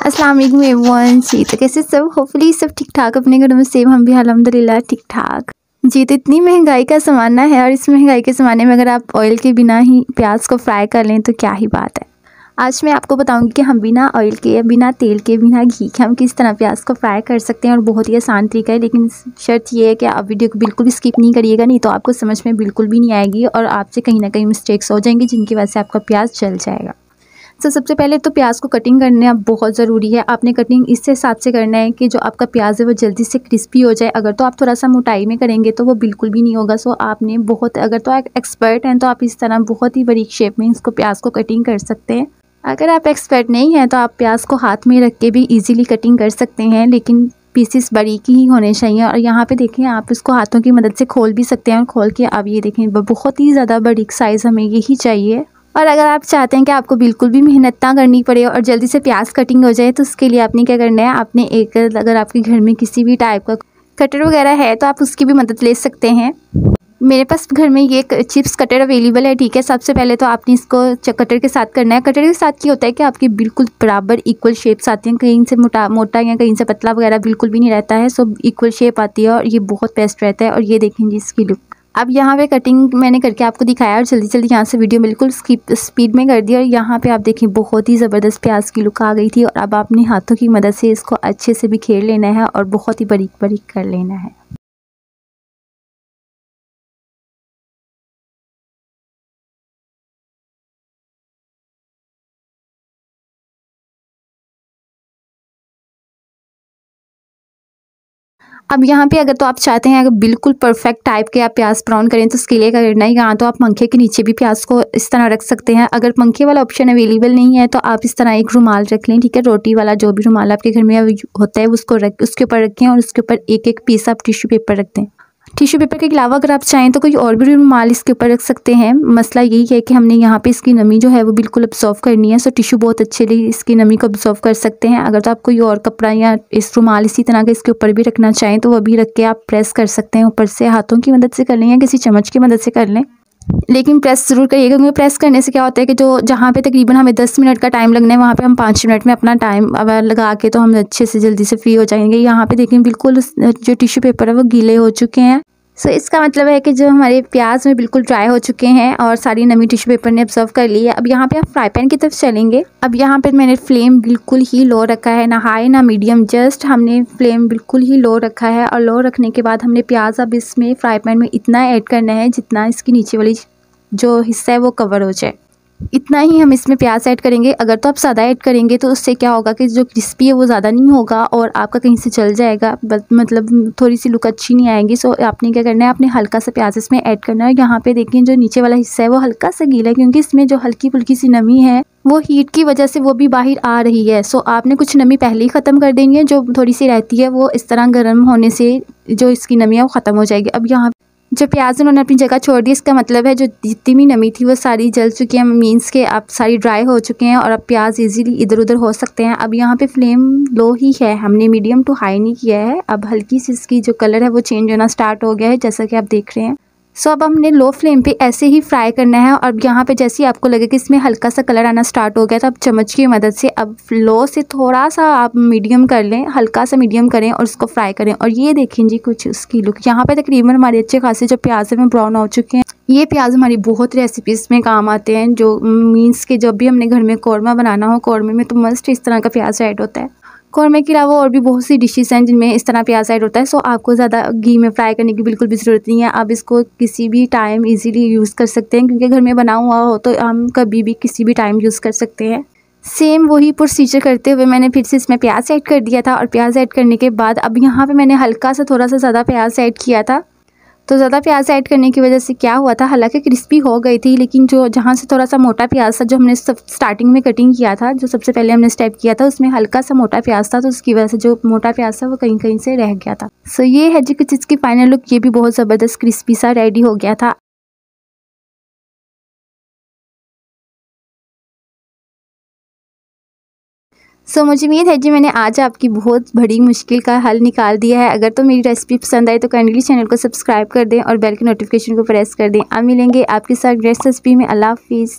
अस्सलाम वालेकुम एवरीवन। जी तो कैसे सब, होपफुली सब ठीक ठाक अपने घरों में सेम, हम भी अल्हम्दुलिल्लाह ठीक ठाक। जी तो इतनी महंगाई का ज़माना है और इस महंगाई के ज़माने में अगर आप ऑयल के बिना ही प्याज को फ्राई कर लें तो क्या ही बात है। आज मैं आपको बताऊंगी कि हम बिना ऑयल के, बिना तेल के, बिना घी के हम किस तरह प्याज को फ्राई कर सकते हैं। और बहुत ही आसान तरीका है, लेकिन शर्त ये है कि आप वीडियो को बिल्कुल भी स्किप नहीं करिएगा, नहीं तो आपको समझ में बिल्कुल भी नहीं आएगी और आपसे कहीं ना कहीं मिस्टेक्स हो जाएंगी जिनकी वजह से आपका प्याज जल जाएगा। तो सबसे पहले तो प्याज को कटिंग करना बहुत ज़रूरी है। आपने कटिंग इस हिसाब से करना है कि जो आपका प्याज है वो जल्दी से क्रिस्पी हो जाए। अगर तो आप थोड़ा सा मोटाई में करेंगे तो वो बिल्कुल भी नहीं होगा। सो आपने बहुत, अगर तो आप एक्सपर्ट हैं तो आप इस तरह बहुत ही बारीक शेप में इसको प्याज को कटिंग कर सकते हैं। अगर आप एक्सपर्ट नहीं हैं तो आप प्याज को हाथ में रख के भी ईजीली कटिंग कर सकते हैं, लेकिन पीसेस बारीक ही होने चाहिए। और यहाँ पे देखें, आप इसको हाथों की मदद से खोल भी सकते हैं और खोल के आप ये देखें बहुत ही ज़्यादा बारीक साइज़ हमें यही चाहिए। और अगर आप चाहते हैं कि आपको बिल्कुल भी मेहनत ना करनी पड़े और जल्दी से प्याज कटिंग हो जाए तो उसके लिए आपने क्या करना है, आपने एक, अगर आपके घर में किसी भी टाइप का कटर वगैरह है तो आप उसकी भी मदद ले सकते हैं। मेरे पास घर में ये चिप्स कटर अवेलेबल है, ठीक है। सबसे पहले तो आपने इसको कटर के साथ करना है। कटर के साथ क्या होता है कि आपकी बिल्कुल बराबर इक्वल शेप्स आती हैं, कहीं से मोटा या कहीं से पतला वगैरह बिल्कुल भी नहीं रहता है। सो इक्वल शेप आती है और ये बहुत बेस्ट रहता है। और ये देखें जी इसकी लुक। अब यहाँ पे कटिंग मैंने करके आपको दिखाया और जल्दी जल्दी यहाँ से वीडियो बिल्कुल स्पीड में कर दिया। और यहाँ पे आप देखें बहुत ही ज़बरदस्त प्याज की लुक आ गई थी। और अब आपने हाथों की मदद से इसको अच्छे से बिखेर लेना है और बहुत ही बारीक बारीक कर लेना है। अब यहाँ पे अगर तो आप चाहते हैं अगर बिल्कुल परफेक्ट टाइप के आप प्याज ब्राउन करें तो उसके लिए क्या करना है, यहाँ तो आप पंखे के नीचे भी प्याज को इस तरह रख सकते हैं। अगर पंखे वाला ऑप्शन अवेलेबल नहीं है तो आप इस तरह एक रुमाल रख लें, ठीक है। रोटी वाला जो भी रुमाल आपके घर में होता है उसको उसके ऊपर रखें और उसके ऊपर एक एक पीस आप टिश्यू पेपर रख दें। टिश्यू पेपर के अलावा अगर आप चाहें तो कोई और भी रुमाल इसके ऊपर रख सकते हैं। मसला यही है कि हमने यहाँ पे इसकी नमी जो है वो बिल्कुल अब्सॉर्व करनी है। सो टिश्यू बहुत अच्छे लिए इसकी नमी को अब्सॉर्व कर सकते हैं। अगर तो आप कोई और कपड़ा या इस रुमाल इसी तरह का इसके ऊपर भी रखना चाहें तो वो भी रख के आप प्रेस कर सकते हैं। ऊपर से हाथों की मदद से कर लें या किसी चम्मच की मदद से कर लें, लेकिन प्रेस ज़रूर करिएगा, क्योंकि प्रेस करने से क्या होता है कि जो जहाँ पे तकरीबन हमें 10 मिनट का टाइम लगना है वहाँ पे हम 5 मिनट में अपना टाइम लगा के तो हम अच्छे से जल्दी से फ्री हो जाएंगे। यहाँ पे देखें बिल्कुल जो टिश्यू पेपर है वो गीले हो चुके हैं। सो इसका मतलब है कि जो हमारे प्याज में बिल्कुल ड्राई हो चुके हैं और सारी नमी टिश्यू पेपर ने ऑब्जर्व कर ली है। अब यहाँ पे आप फ्राई पैन की तरफ चलेंगे। अब यहाँ पे मैंने फ्लेम बिल्कुल ही लो रखा है, ना हाई ना मीडियम, जस्ट हमने फ्लेम बिल्कुल ही लो रखा है। और लो रखने के बाद हमने प्याज अब इसमें फ्राई पैन में इतना ऐड करना है जितना इसकी नीचे वाली जो हिस्सा है वो कवर हो जाए, इतना ही हम इसमें प्याज ऐड करेंगे। अगर तो आप ज़्यादा ऐड करेंगे तो उससे क्या होगा कि जो क्रिस्पी है वो ज़्यादा नहीं होगा और आपका कहीं से जल जाएगा, मतलब थोड़ी सी लुक अच्छी नहीं आएगी। सो आपने क्या करना है, आपने हल्का सा प्याज इसमें ऐड करना है। यहाँ पे देखें जो नीचे वाला हिस्सा है वो हल्का सा गीला है, क्योंकि इसमें जो हल्की फुल्की सी नमी है वो हीट की वजह से वो भी बाहर आ रही है। सो आपने कुछ नमी पहले ही ख़त्म कर देनी है, जो थोड़ी सी रहती है वो इस तरह गर्म होने से जो इसकी नमी है वो ख़त्म हो जाएगी। अब यहाँ जो प्याज उन्होंने अपनी जगह छोड़ दी, इसका मतलब है जो जितनी भी नमी थी वो सारी जल चुकी है, मीन्स के आप सारी ड्राई हो चुके हैं और अब प्याज इजीली इधर उधर हो सकते हैं। अब यहाँ पे फ्लेम लो ही है, हमने मीडियम टू हाई नहीं किया है। अब हल्की सी इसकी जो कलर है वो चेंज होना स्टार्ट हो गया है, जैसा कि आप देख रहे हैं। सो अब हमने लो फ्लेम पे ऐसे ही फ्राई करना है। और यहाँ पे जैसे ही आपको लगे कि इसमें हल्का सा कलर आना स्टार्ट हो गया तो आप चम्मच की मदद से अब लो से थोड़ा सा आप मीडियम कर लें, हल्का सा मीडियम करें और उसको फ्राई करें। और ये देखें जी कुछ उसकी लुक। यहाँ पे तकरीबन हमारे अच्छे खासे जो प्याज है वो ब्राउन हो चुके हैं। ये प्याज हमारी बहुत रेसिपीज़ में काम आते हैं, जो मीन्स के जब भी हमने घर में कौरमा बनाना हो, कौरमे में तो मस्ट इस तरह का प्याज ऐड होता है। कौरमे के अलावा और भी बहुत सी डिशेस हैं जिनमें इस तरह प्याज ऐड होता है। सो आपको ज़्यादा घी में फ्राई करने की बिल्कुल भी ज़रूरत नहीं है। आप इसको किसी भी टाइम इजीली यूज़ कर सकते हैं, क्योंकि घर में बना हुआ हो तो हम कभी भी किसी भी टाइम यूज़ कर सकते हैं। सेम वही प्रोसीजर करते हुए मैंने फिर से इसमें प्याज ऐड कर दिया था। और प्याज ऐड करने के बाद अब यहाँ पर मैंने हल्का सा थोड़ा सा ज़्यादा प्याज ऐड किया था। तो ज़्यादा प्याज ऐड करने की वजह से क्या हुआ था, हालांकि क्रिस्पी हो गई थी, लेकिन जो जहाँ से थोड़ा सा मोटा प्याज था जो हमने स्टार्टिंग में कटिंग किया था, जो सबसे पहले हमने स्टेप किया था उसमें हल्का सा मोटा प्याज था, तो उसकी वजह से जो मोटा प्याज था वो कहीं कहीं से रह गया था। सो ये है जी कुछ इसकी फाइनल लुक। ये भी बहुत ज़बरदस्त क्रिस्पी सा रेडी हो गया था। मुझे उम्मीद है जी मैंने आज आपकी बहुत बड़ी मुश्किल का हल निकाल दिया है। अगर तो मेरी रेसिपी पसंद आए तो काइंडली चैनल को सब्सक्राइब कर दें और बेल के नोटिफिकेशन को प्रेस कर दें। अब मिलेंगे आपके साथ नेक्स्ट रेसिपी में। अल्लाह हाफिज़।